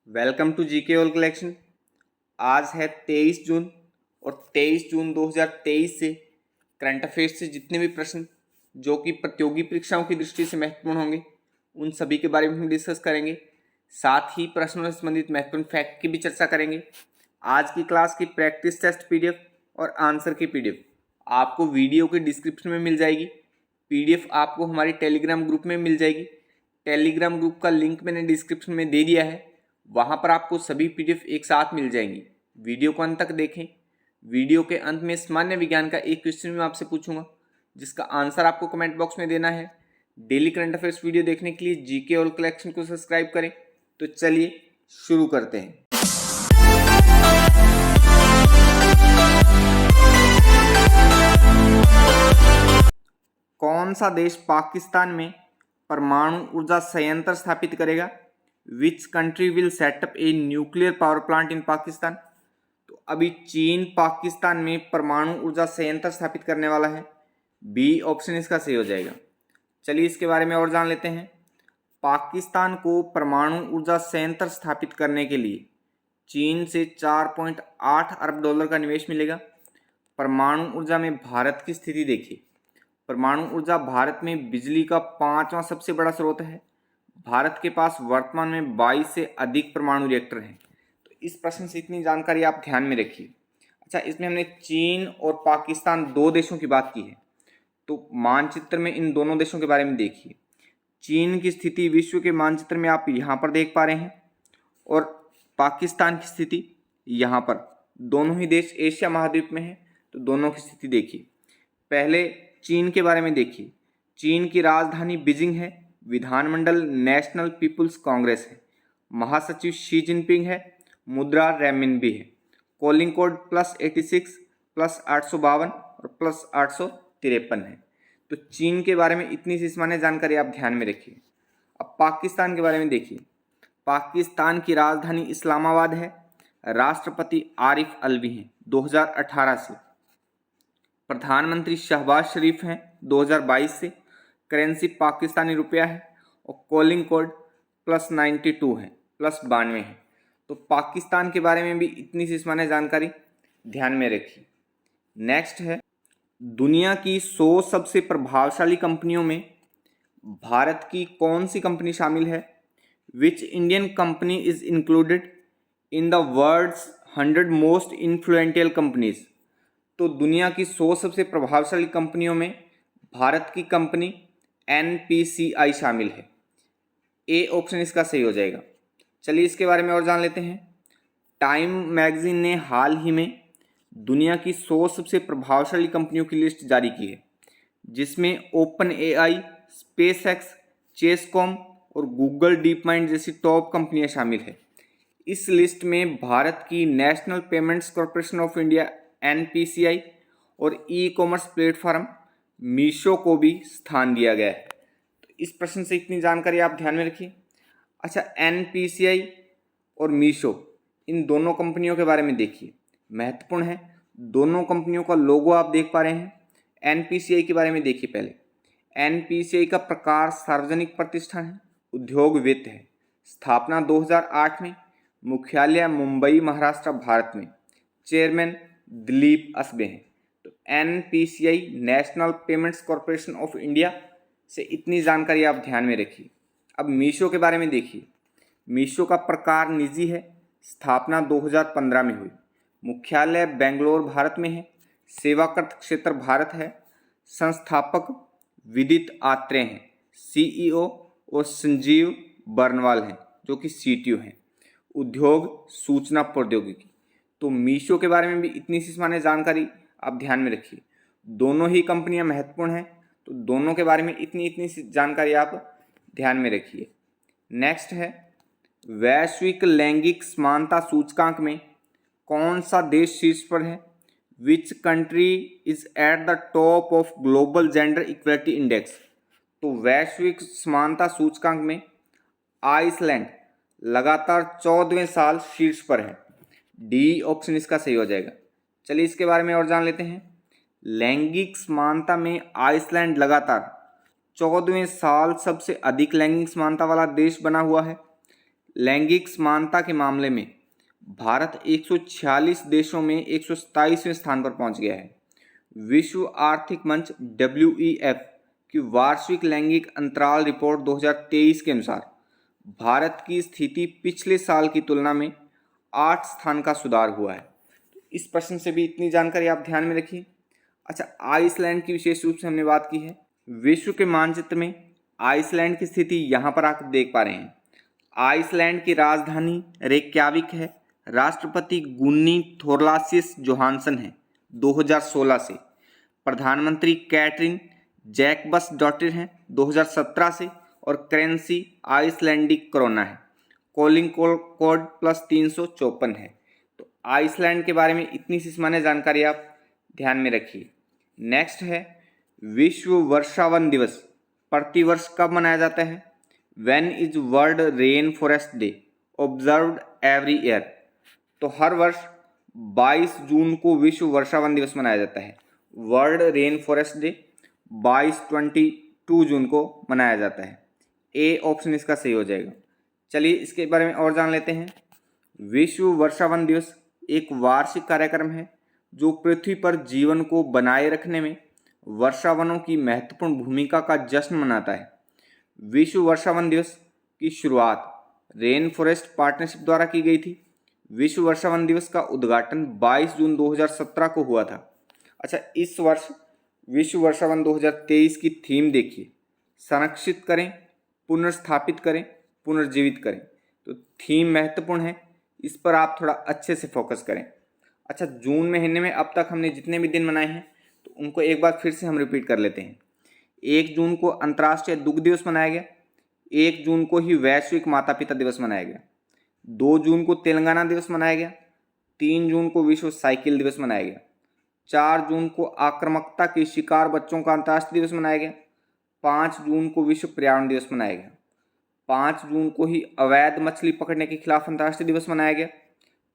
Welcome to GK all collection. आज है 23 जून और 23 जून 2023 से करंट अफेयर्स से जितने भी प्रश्न जो कि प्रतियोगी परीक्षाओं की दृष्टि से महत्वपूर्ण होंगे उन सभी के बारे में हम डिस्कस करेंगे। साथ ही प्रश्नों से संबंधित महत्वपूर्ण फैक्ट की भी चर्चा करेंगे। आज की क्लास की प्रैक्टिस टेस्ट पीडीएफ और आंसर की पीडीएफ आपको वीडियो के डिस्क्रिप्शन में मिल जाएगी। पीडीएफ आपको हमारी टेलीग्राम ग्रुप में मिल जाएगी। टेलीग्राम ग्रुप का लिंक मैंने डिस्क्रिप्शन में दे दिया है, वहाँ पर आपको सभी पीडीएफ एक साथ मिल जाएंगी। वीडियो को अंत तक देखें। वीडियो के अंत में सामान्य विज्ञान का एक क्वेश्चन मैं आपसे पूछूंगा जिसका आंसर आपको कमेंट बॉक्स में देना है। डेली करंट अफेयर्स वीडियो देखने के लिए जीके ऑल कलेक्शन को सब्सक्राइब करें। तो चलिए शुरू करते हैं। कौन सा देश पाकिस्तान में परमाणु ऊर्जा संयंत्र स्थापित करेगा? Which country will set up a nuclear power plant in Pakistan? तो अभी चीन पाकिस्तान में परमाणु ऊर्जा संयंत्र स्थापित करने वाला है। बी ऑप्शन इसका सही हो जाएगा। चलिए इसके बारे में और जान लेते हैं। पाकिस्तान को परमाणु ऊर्जा संयंत्र स्थापित करने के लिए चीन से 4.8 अरब डॉलर का निवेश मिलेगा। परमाणु ऊर्जा में भारत की स्थिति देखिए। परमाणु ऊर्जा भारत में बिजली का 5वां सबसे बड़ा स्रोत है। भारत के पास वर्तमान में 22 से अधिक परमाणु रिएक्टर हैं। तो इस प्रश्न से इतनी जानकारी आप ध्यान में रखिए। अच्छा, इसमें हमने चीन और पाकिस्तान दो देशों की बात की है, तो मानचित्र में इन दोनों देशों के बारे में देखिए। चीन की स्थिति विश्व के मानचित्र में आप यहाँ पर देख पा रहे हैं और पाकिस्तान की स्थिति यहाँ पर। दोनों ही देश एशिया महाद्वीप में हैं, तो दोनों की स्थिति देखिए। पहले चीन के बारे में देखिए। चीन की राजधानी बीजिंग है। विधानमंडल नेशनल पीपुल्स कांग्रेस है। महासचिव शी जिनपिंग है। मुद्रा रेमिनबी है। कॉलिंग कोड +86 +852 और +853 है। तो चीन के बारे में इतनी सी सामान्य जानकारी आप ध्यान में रखिए। अब पाकिस्तान के बारे में देखिए। पाकिस्तान की राजधानी इस्लामाबाद है। राष्ट्रपति आरिफ अलवी हैं 2018 से। प्रधानमंत्री शहबाज शरीफ हैं 2022 से। करेंसी पाकिस्तानी रुपया है और कॉलिंग कोड +92 है, +92 है। तो पाकिस्तान के बारे में भी इतनी सी सामान्य जानकारी ध्यान में रखिए। नेक्स्ट है, दुनिया की 100 सबसे प्रभावशाली कंपनियों में भारत की कौन सी कंपनी शामिल है? Which Indian company is included in the world's 100 most influential companies? तो दुनिया की 100 सबसे प्रभावशाली कंपनियों में भारत की कंपनी NPCI शामिल है। ए ऑप्शन इसका सही हो जाएगा। चलिए इसके बारे में और जान लेते हैं। टाइम मैगजीन ने हाल ही में दुनिया की 100 सबसे प्रभावशाली कंपनियों की लिस्ट जारी की है, जिसमें OpenAI, SpaceX, चेसकॉम और गूगल डीप माइंड जैसी टॉप कंपनियां शामिल है। इस लिस्ट में भारत की national payments corporation of India NPCI और ई कॉमर्स प्लेटफॉर्म मीशो को भी स्थान दिया गया है। तो इस प्रश्न से इतनी जानकारी आप ध्यान में रखिए। अच्छा, NPCI और मीशो इन दोनों कंपनियों के बारे में देखिए, महत्वपूर्ण है। दोनों कंपनियों का लोगो आप देख पा रहे हैं। NPCI के बारे में देखिए। पहले NPCI का प्रकार सार्वजनिक प्रतिष्ठान है, उद्योग वित्त है। स्थापना 2008 में। मुख्यालय मुंबई महाराष्ट्र भारत में। चेयरमैन दिलीप असबे हैं। तो NPCI national payments corporation of India से इतनी जानकारी आप ध्यान में रखिए। अब मीशो के बारे में देखिए। मीशो का प्रकार निजी है। स्थापना 2015 में हुई। मुख्यालय बेंगलोर भारत में है। सेवाकृत क्षेत्र भारत है। संस्थापक विदित आत्रेय हैं, CEO, और संजीव बर्नवाल हैं जो कि CTO हैं। उद्योग सूचना प्रौद्योगिकी। तो मीशो के बारे में भी इतनी सी सामान्य जानकारी आप ध्यान में रखिए। दोनों ही कंपनियां महत्वपूर्ण हैं, तो दोनों के बारे में इतनी सी जानकारी आप ध्यान में रखिए। नेक्स्ट है, वैश्विक लैंगिक समानता सूचकांक में कौन सा देश शीर्ष पर है? Which country is at the top of global gender equality index? तो वैश्विक समानता सूचकांक में आइसलैंड लगातार 14वें साल शीर्ष पर है। डी ऑप्शन इसका सही हो जाएगा। चलिए इसके बारे में और जान लेते हैं। लैंगिक समानता में आइसलैंड लगातार 14वें साल सबसे अधिक लैंगिक समानता वाला देश बना हुआ है। लैंगिक समानता के मामले में भारत 146 देशों में 127वें स्थान पर पहुंच गया है। विश्व आर्थिक मंच WEF की वार्षिक लैंगिक अंतराल रिपोर्ट 2023 के अनुसार भारत की स्थिति पिछले साल की तुलना में 8 स्थान का सुधार हुआ है। इस प्रश्न से भी इतनी जानकारी आप ध्यान में रखिए। अच्छा, आइसलैंड की विशेष रूप से हमने बात की है। विश्व के मानचित्र में आइसलैंड की स्थिति यहाँ पर आकर देख पा रहे हैं। आइसलैंड की राजधानी रेक्याविक है। राष्ट्रपति गुन्नी थोरलासिस जोहानसन है 2016 से। प्रधानमंत्री कैटरिन जैकबसडॉटर हैं 2017 से। और करेंसी आइसलैंडिक कोरोना है। कॉलिंग कोड +354 है। तो आइसलैंड के बारे में इतनी सी सामान्य जानकारी आप ध्यान में रखिए। नेक्स्ट है विश्व वर्षावन दिवस प्रतिवर्ष कब मनाया जाता है? When is world rain forest day observed every year? तो हर वर्ष 22 जून को विश्व वर्षावन दिवस मनाया जाता है। वर्ल्ड रेन फॉरेस्ट डे 22 जून को मनाया जाता है। ए ऑप्शन इसका सही हो जाएगा। चलिए इसके बारे में और जान लेते हैं। विश्व वर्षावन दिवस एक वार्षिक कार्यक्रम है जो पृथ्वी पर जीवन को बनाए रखने में वर्षावनों की महत्वपूर्ण भूमिका का जश्न मनाता है। विश्व वर्षावन दिवस की शुरुआत रेन फॉरेस्ट पार्टनरशिप द्वारा की गई थी। विश्व वर्षावन दिवस का उद्घाटन 22 जून 2017 को हुआ था। अच्छा, इस वर्ष विश्व वर्षावन 2023 की थीम देखिए, संरक्षित करें, पुनर्स्थापित करें, पुनर्जीवित करें। तो थीम महत्वपूर्ण है, इस पर आप थोड़ा अच्छे से फोकस करें। अच्छा, जून महीने में अब तक हमने जितने भी दिन मनाए हैं तो उनको एक बार फिर से हम रिपीट कर लेते हैं। 1 जून को अंतर्राष्ट्रीय दुग्ध दिवस मनाया गया। 1 जून को ही वैश्विक माता पिता दिवस मनाया गया। 2 जून को तेलंगाना दिवस मनाया गया। 3 जून को विश्व साइकिल दिवस मनाया गया। 4 जून को आक्रामकता के शिकार बच्चों का अंतर्राष्ट्रीय दिवस मनाया गया। 5 जून को विश्व पर्यावरण दिवस मनाया गया। 5 जून को ही अवैध मछली पकड़ने के खिलाफ अंतर्राष्ट्रीय दिवस मनाया गया।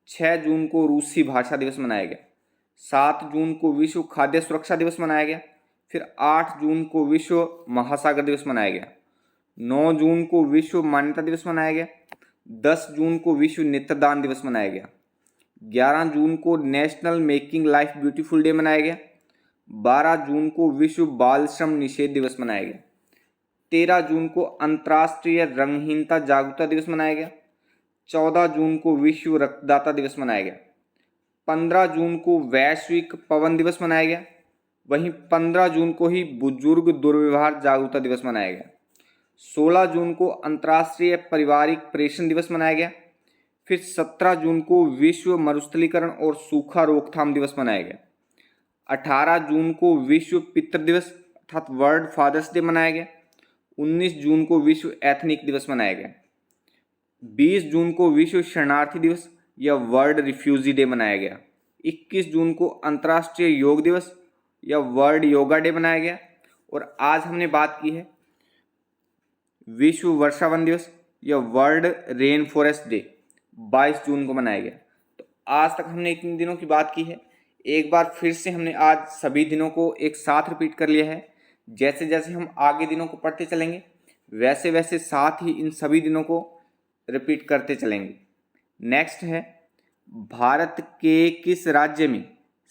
6 जून को रूसी भाषा दिवस मनाया गया। 7 जून को विश्व खाद्य सुरक्षा दिवस मनाया गया। फिर 8 जून को विश्व महासागर दिवस मनाया गया। 9 जून को विश्व मान्यता दिवस मनाया गया। 10 जून को विश्व नेत्रदान दिवस मनाया गया। 11 जून को national making life beautiful day मनाया गया। 12 जून को विश्व बाल श्रम निषेध दिवस मनाया गया। 13 जून को अंतर्राष्ट्रीय रंगहीनता जागरूकता दिवस मनाया गया। 14 जून को विश्व रक्तदाता दिवस मनाया गया। 15 जून को वैश्विक पवन दिवस मनाया गया। वहीं 15 जून को ही बुजुर्ग दुर्व्यवहार जागरूकता दिवस मनाया गया। 16 जून को अंतर्राष्ट्रीय पारिवारिक प्रेषण दिवस मनाया गया। फिर 17 जून को विश्व मरुस्थलीकरण और सूखा रोकथाम दिवस मनाया गया। 18 जून को विश्व पितृ दिवस अर्थात वर्ल्ड फादर्स डे मनाया गया। 19 जून को विश्व एथनिक दिवस मनाया गया। 20 जून को विश्व शरणार्थी दिवस या वर्ल्ड रिफ्यूजी डे मनाया गया। 21 जून को अंतर्राष्ट्रीय योग दिवस या वर्ल्ड योगा डे मनाया गया। और आज हमने बात की है विश्व वर्षावन दिवस या वर्ल्ड रेन फॉरेस्ट डे 22 जून को मनाया गया। तो आज तक हमने इतने दिनों की बात की है। एक बार फिर से हमने आज सभी दिनों को एक साथ रिपीट कर लिया है। जैसे जैसे हम आगे दिनों को पढ़ते चलेंगे वैसे वैसे साथ ही इन सभी दिनों को रिपीट करते चलेंगे। नेक्स्ट है, भारत के किस राज्य में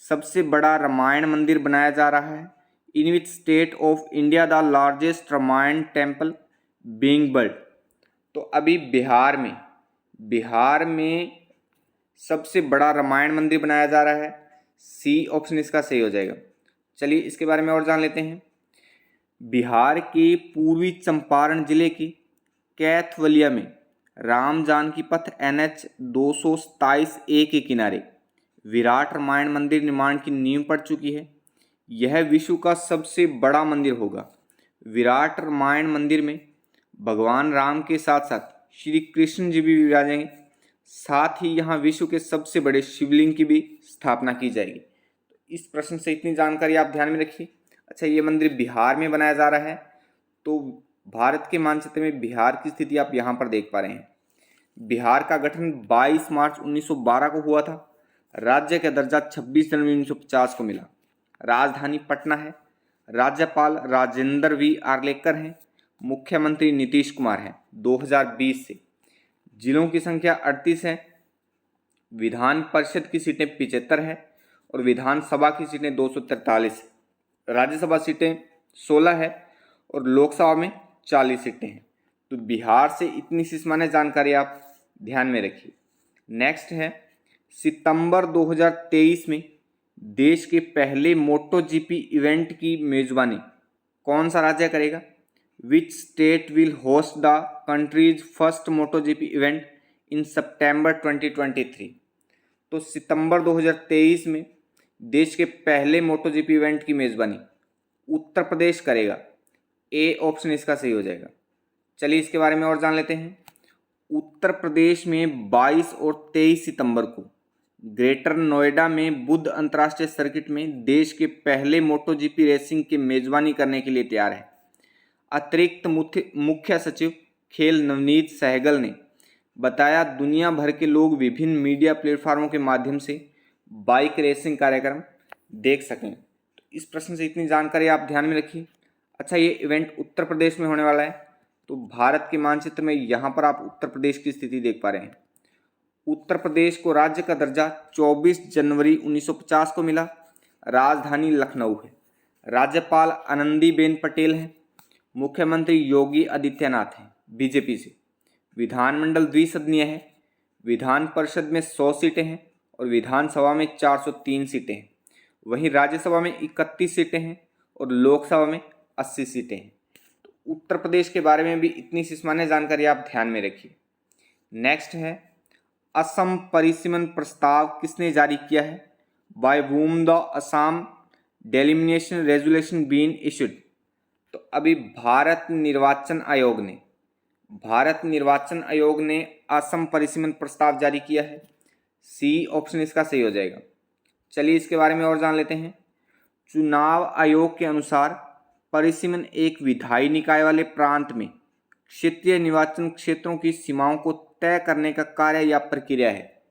सबसे बड़ा रामायण मंदिर बनाया जा रहा है? In which state of India the largest Ramayana temple being built? तो अभी बिहार में सबसे बड़ा रामायण मंदिर बनाया जा रहा है। सी ऑप्शन इसका सही हो जाएगा। चलिए इसके बारे में और जान लेते हैं। बिहार के पूर्वी चंपारण जिले की कैथवलिया में राम जानकी पथ NH 227A के किनारे विराट रामायण मंदिर निर्माण की नींव पड़ चुकी है। यह विश्व का सबसे बड़ा मंदिर होगा। विराट रामायण मंदिर में भगवान राम के साथ साथ श्री कृष्ण जी भी विराजेंगे। साथ ही यहाँ विश्व के सबसे बड़े शिवलिंग की भी स्थापना की जाएगी। इस प्रश्न से इतनी जानकारी आप ध्यान में रखिए। अच्छा, ये मंदिर बिहार में बनाया जा रहा है। तो भारत के मानचित्र में बिहार की स्थिति आप यहाँ पर देख पा रहे हैं। बिहार का गठन 22 मार्च 1912 को हुआ था। राज्य का दर्जा 26 जनवरी 1950 को मिला। राजधानी पटना है। राज्यपाल राजेंद्र V आर्लेकर हैं। मुख्यमंत्री नीतीश कुमार हैं 2020 से। जिलों की संख्या 38 है, विधान परिषद की सीटें 75 है और विधानसभा की सीटें 243 है। राज्यसभा सीटें 16 है और लोकसभा में 40 सीटें हैं। तो बिहार से इतनी सी सामान्य जानकारी आप ध्यान में रखिए। नेक्स्ट है, सितंबर 2023 में देश के पहले मोटो जीपी इवेंट की मेजबानी कौन सा राज्य करेगा? Which state will host the country's first moto GP event in September 2023? तो सितंबर 2023 में देश के पहले मोटो जीपी इवेंट की मेजबानी उत्तर प्रदेश करेगा। ए ऑप्शन इसका सही हो जाएगा। चलिए इसके बारे में और जान लेते हैं। उत्तर प्रदेश में 22 और 23 सितंबर को ग्रेटर नोएडा में बुद्ध अंतर्राष्ट्रीय सर्किट में देश के पहले मोटो जीपी रेसिंग की मेजबानी करने के लिए तैयार है। अतिरिक्त मुख्य सचिव खेल नवनीत सहगल ने बताया, दुनिया भर के लोग विभिन्न मीडिया प्लेटफार्मों के माध्यम से बाइक रेसिंग कार्यक्रम देख सकें। तो इस प्रश्न से इतनी जानकारी आप ध्यान में रखिए। अच्छा, ये इवेंट उत्तर प्रदेश में होने वाला है। तो भारत के मानचित्र में यहाँ पर आप उत्तर प्रदेश की स्थिति देख पा रहे हैं। उत्तर प्रदेश को राज्य का दर्जा 24 जनवरी 1950 को मिला। राजधानी लखनऊ है। राज्यपाल आनंदीबेन पटेल हैं। मुख्यमंत्री योगी आदित्यनाथ हैं बीजेपी से। विधानमंडल द्विसदनीय है। विधान परिषद में 100 सीटें हैं और विधानसभा में 403 सीटें हैं। वहीं राज्यसभा में 31 सीटें हैं और लोकसभा में 80 सीटें हैं। तो उत्तर प्रदेश के बारे में भी इतनी सी सामान्य जानकारी आप ध्यान में रखिए। नेक्स्ट है, असम परिसीमन प्रस्ताव किसने जारी किया है? By whom the Assam delimitation resolution been issued? तो अभी भारत निर्वाचन आयोग ने असम परिसीमन प्रस्ताव जारी किया है। सी ऑप्शन इसका सही हो जाएगा। चलिए इसके बारे में और जान लेते हैं। चुनाव आयोग के अनुसार परिसीमन एक विधायी निकाय वाले प्रांत में क्षेत्रीय निर्वाचन क्षेत्रों की सीमाओं को तय करने का कार्य या प्रक्रिया है।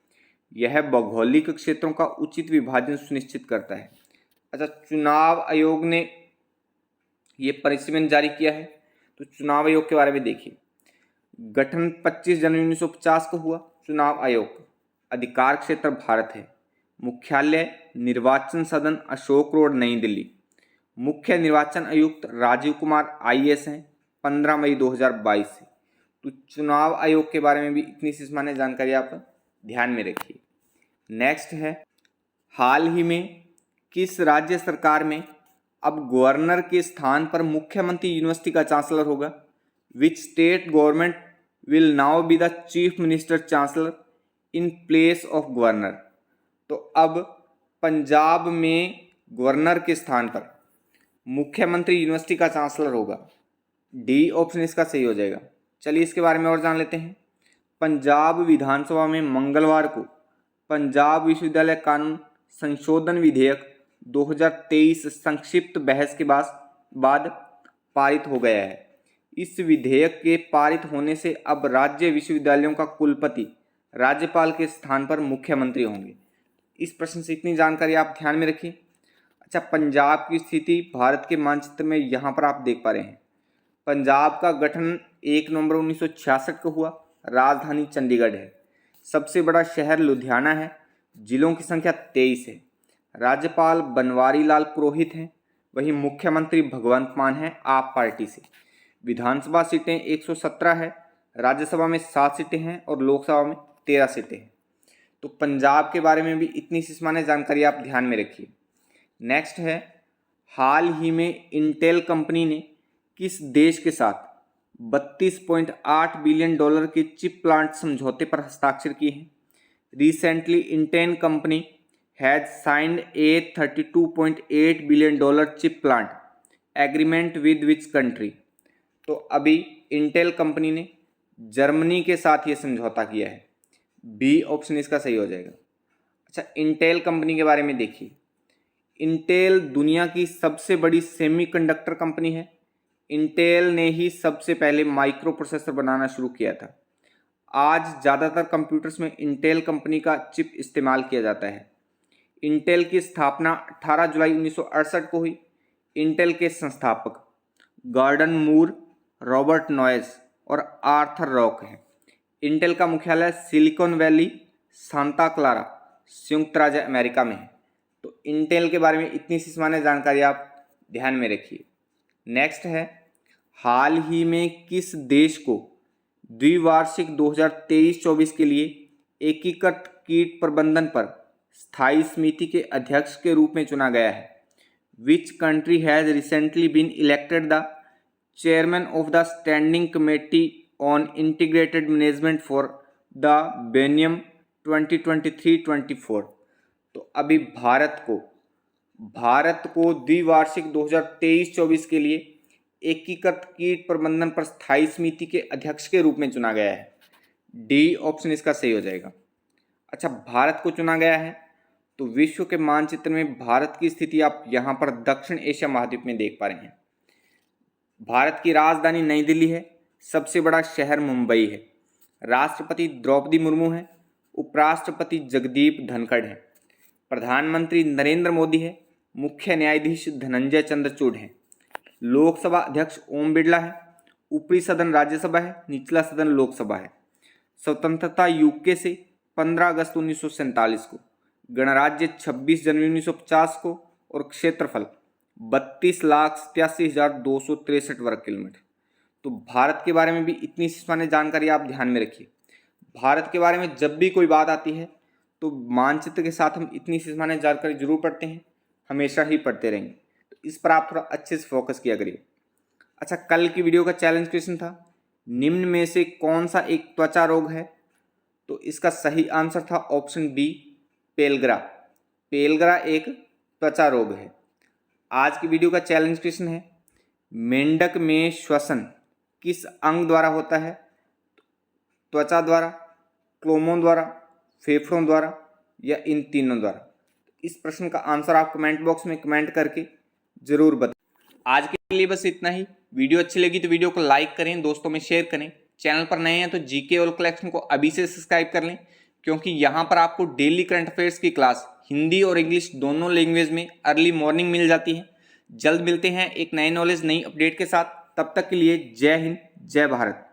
यह भौगोलिक क्षेत्रों का उचित विभाजन सुनिश्चित करता है। अच्छा, चुनाव आयोग ने ये परिसीमन जारी किया है। तो चुनाव आयोग के बारे में देखिए। गठन 25 जनवरी 1950 को हुआ। चुनाव आयोग का अधिकार क्षेत्र भारत है। मुख्यालय निर्वाचन सदन अशोक रोड नई दिल्ली। मुख्य निर्वाचन आयुक्त राजीव कुमार IAS हैं। 15 मई 2022 से। तो चुनाव आयोग के बारे में भी इतनी सी सामान्य जानकारी आप ध्यान में रखिए। नेक्स्ट है, हाल ही में किस राज्य सरकार में अब गवर्नर के स्थान पर मुख्यमंत्री यूनिवर्सिटी का चांसलर होगा? Which state government will now be the chief minister chancellor in place of governor? तो अब पंजाब में गवर्नर के स्थान पर मुख्यमंत्री यूनिवर्सिटी का चांसलर होगा। डी ऑप्शन इसका सही हो जाएगा। चलिए इसके बारे में और जान लेते हैं। पंजाब विधानसभा में मंगलवार को पंजाब विश्वविद्यालय कानून संशोधन विधेयक 2023 संक्षिप्त बहस के बाद पारित हो गया है। इस विधेयक के पारित होने से अब राज्य विश्वविद्यालयों का कुलपति राज्यपाल के स्थान पर मुख्यमंत्री होंगे। इस प्रश्न से इतनी जानकारी आप ध्यान में रखिए। अच्छा, पंजाब की स्थिति भारत के मानचित्र में यहाँ पर आप देख पा रहे हैं। पंजाब का गठन 1 नवंबर 1966 को हुआ। राजधानी चंडीगढ़ है। सबसे बड़ा शहर लुधियाना है। जिलों की संख्या 23 है। राज्यपाल बनवारी लाल पुरोहित हैं। वहीं मुख्यमंत्री भगवंत मान हैं आप पार्टी से। विधानसभा सीटें 117 है। राज्यसभा में 7 सीटें हैं और लोकसभा में 13 सीटें हैं। तो पंजाब के बारे में भी इतनी सी सामान्य जानकारी आप ध्यान में रखिए। नेक्स्ट है, हाल ही में इंटेल कंपनी ने किस देश के साथ 32.8 बिलियन डॉलर के चिप प्लांट समझौते पर हस्ताक्षर किए हैं? Recently Intel company has signed A $32.8 billion chip plant agreement with which country? तो अभी इंटेल कंपनी ने जर्मनी के साथ ये समझौता किया है। बी ऑप्शन इसका सही हो जाएगा। अच्छा, इंटेल कंपनी के बारे में देखिए। इंटेल दुनिया की सबसे बड़ी सेमीकंडक्टर कंपनी है। इंटेल ने ही सबसे पहले माइक्रो प्रोसेसर बनाना शुरू किया था। आज ज़्यादातर कंप्यूटर्स में इंटेल कंपनी का चिप इस्तेमाल किया जाता है। इंटेल की स्थापना 18 जुलाई 1968 को हुई। इंटेल के संस्थापक गॉर्डन मूर, रॉबर्ट नॉयस और आर्थर रॉक हैं। इंटेल का मुख्यालय सिलिकॉन वैली सांता क्लारा संयुक्त राज्य अमेरिका में है। तो इंटेल के बारे में इतनी सी सामान्य जानकारी आप ध्यान में रखिए। नेक्स्ट है, हाल ही में किस देश को द्विवार्षिक 2023-24 के लिए एकीकृत कीट प्रबंधन पर स्थायी समिति के अध्यक्ष के रूप में चुना गया है? Which country has recently been elected the chairman of the standing committee on integrated management for the biennium 2023-24? तो अभी भारत को द्विवार्षिक 2023-24 के लिए एकीकृत कीट प्रबंधन पर स्थायी समिति के अध्यक्ष के रूप में चुना गया है। डी ऑप्शन इसका सही हो जाएगा। अच्छा, भारत को चुना गया है तो विश्व के मानचित्र में भारत की स्थिति आप यहाँ पर दक्षिण एशिया महाद्वीप में देख पा रहे हैं। भारत की राजधानी नई दिल्ली है, सबसे बड़ा शहर मुंबई है, राष्ट्रपति द्रौपदी मुर्मू है, उपराष्ट्रपति जगदीप धनखड़ है, प्रधानमंत्री नरेंद्र मोदी है, मुख्य न्यायाधीश धनंजय चंद्रचूड़ है, लोकसभा अध्यक्ष ओम बिरला है, ऊपरी सदन राज्यसभा है, निचला सदन लोकसभा है। स्वतंत्रता यूके से 15 अगस्त 1947 को, गणराज्य 26 जनवरी 1950 को और क्षेत्रफल 32,87,263 वर्ग किलोमीटर। तो भारत के बारे में भी इतनी सामान्य जानकारी आप ध्यान में रखिए। भारत के बारे में जब भी कोई बात आती है तो मानचित्र के साथ हम इतनी सामान्य जानकारी जरूर पढ़ते हैं, हमेशा ही पढ़ते रहेंगे। तो इस पर आप थोड़ा अच्छे से फोकस किया करिए। अच्छा, कल की वीडियो का चैलेंज क्वेश्चन था, निम्न में से कौन सा एक त्वचा रोग है? तो इसका सही आंसर था ऑप्शन बी, पेलग्रा। पेलग्रा एक त्वचा रोग है। आज की वीडियो का चैलेंज क्वेश्चन है, मेंढक में श्वसन किस अंग द्वारा होता है? त्वचा द्वारा, क्लोमों द्वारा, फेफड़ों द्वारा या इन तीनों द्वारा? इस प्रश्न का आंसर आप कमेंट बॉक्स में कमेंट करके जरूर बताएं। आज के लिए बस इतना ही। वीडियो अच्छी लगी तो वीडियो को लाइक करें, दोस्तों में शेयर करें। चैनल पर नए हैं तो जीके और कलेक्शन को अभी से सब्सक्राइब कर लें, क्योंकि यहाँ पर आपको डेली करंट अफेयर्स की क्लास हिंदी और इंग्लिश दोनों लैंग्वेज में अर्ली मॉर्निंग मिल जाती है। जल्द मिलते हैं एक नए नॉलेज नई अपडेट के साथ। तब तक के लिए जय हिंद, जय भारत।